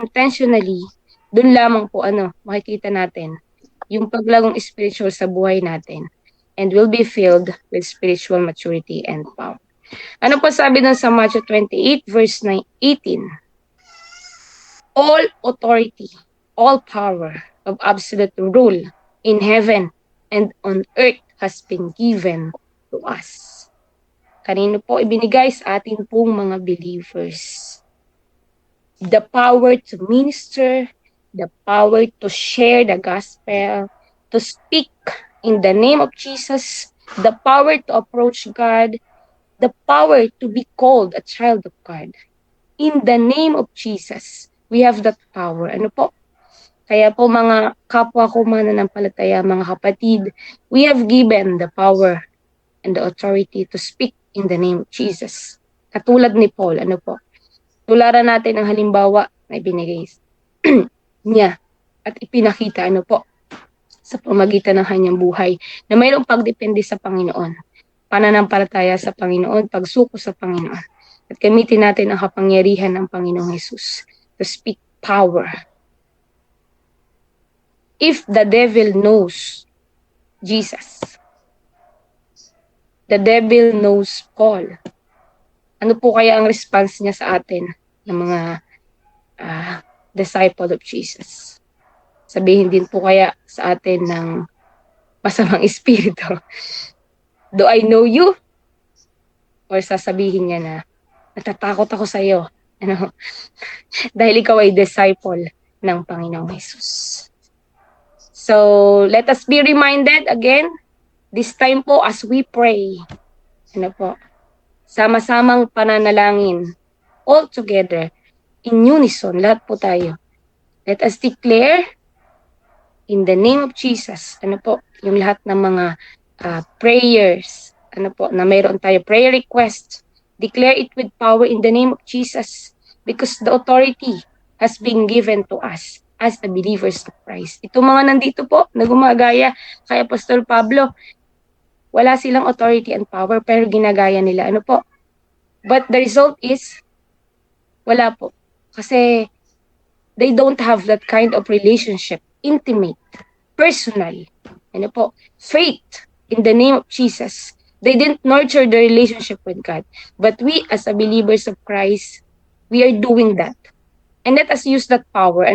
intentionally, dun lamang po makikita natin yung paglagong spiritual sa buhay natin, and will be filled with spiritual maturity and power. Ano po sabi dun sa Matthew 28 verse 18? All authority, all power of absolute rule in heaven and on earth has been given to us. Kanino po ibinigay? Sa atin pong mga believers. The power to minister, the power to share the gospel, to speak in the name of Jesus, the power to approach God, the power to be called a child of God. In the name of Jesus, we have that power. Ano po? Kaya po mga kapwa ko mananampalataya, mga kapatid, we have given the power and the authority to speak in the name of Jesus. Katulad ni Paul, ano po? Tularan natin ang halimbawa na ibinigay niya at ipinakita sa pamagitan ng kanyang buhay na mayroong pagdepende sa Panginoon, pananampalataya sa Panginoon, pagsuko sa Panginoon, at gamitin natin ang kapangyarihan ng Panginoong Jesus to speak power. If the devil knows Jesus, the devil knows Paul, ano po kaya ang response niya sa atin ng mga disciple of Jesus? Sabihin din po kaya sa atin ng masamang espiritu, do I know you? Or sasabihin niya na, natatakot ako sa iyo. Dahil ikaw ay disciple ng Panginoong Jesus. So, let us be reminded again, this time po as we pray, sama-samang pananalangin, all together, in unison, lahat po tayo. Let us declare, in the name of Jesus, yung lahat ng mga prayers, na mayroon tayo, prayer request, declare it with power in the name of Jesus, because the authority has been given to us as the believers of Christ. Itong mga nandito po, na gumagaya kay Apostol Pablo, wala silang authority and power, pero ginagaya nila. But the result is, wala po. Kasi, they don't have that kind of relationship, intimate, personal, faith in the name of Jesus. They didn't nurture the relationship with God. But we, as a believers of Christ, we are doing that. And let us use that power,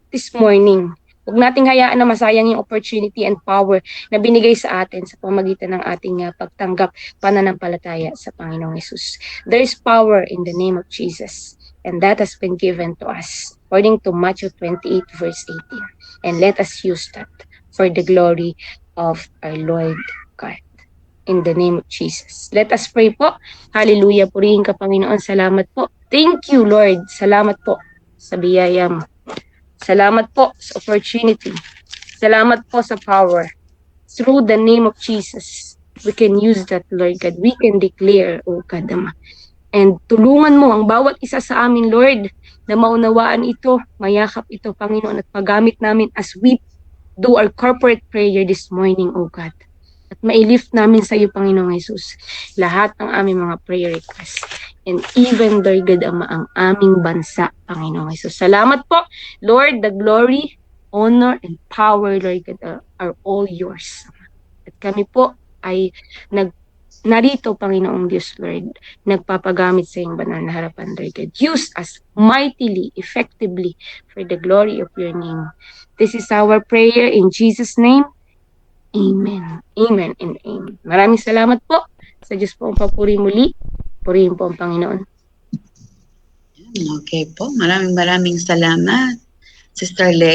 this morning. Huwag nating hayaan na masayang yung opportunity and power na binigay sa atin sa pamagitan ng ating pagtanggap, pananampalataya sa Panginoong Hesus. There is power in the name of Jesus. And that has been given to us, according to Matthew 28, verse 18. And let us use that for the glory of our Lord God. In the name of Jesus. Let us pray po. Hallelujah. Purihin ka, Panginoon. Salamat po. Thank you, Lord. Salamat po sa biyaya mo. Salamat po sa opportunity. Salamat po sa power. Through the name of Jesus, we can use that, Lord God. We can declare, O God, Ama. And tulungan mo ang bawat isa sa amin, Lord, na maunawaan ito, mayakap ito, Panginoon, at paggamit namin as we do our corporate prayer this morning, O God. At mailift namin sa iyo, Panginoong Jesus, lahat ng aming mga prayer requests. And even, Lord God, Ama, ang aming bansa, Panginoong Jesus. Salamat po, Lord, the glory, honor, and power, Lord God, are all yours. At kami po ay narito, Panginoong Diyos, Lord, nagpapagamit sa iyong banal na harapan, Lord God. Use us mightily, effectively, for the glory of your name. This is our prayer in Jesus' name. Amen. Amen and amen. Maraming salamat po. Sa Diyos po ang papuri muli. Purihin po ang Panginoon. Okay po. Maraming salamat, Sister Leia.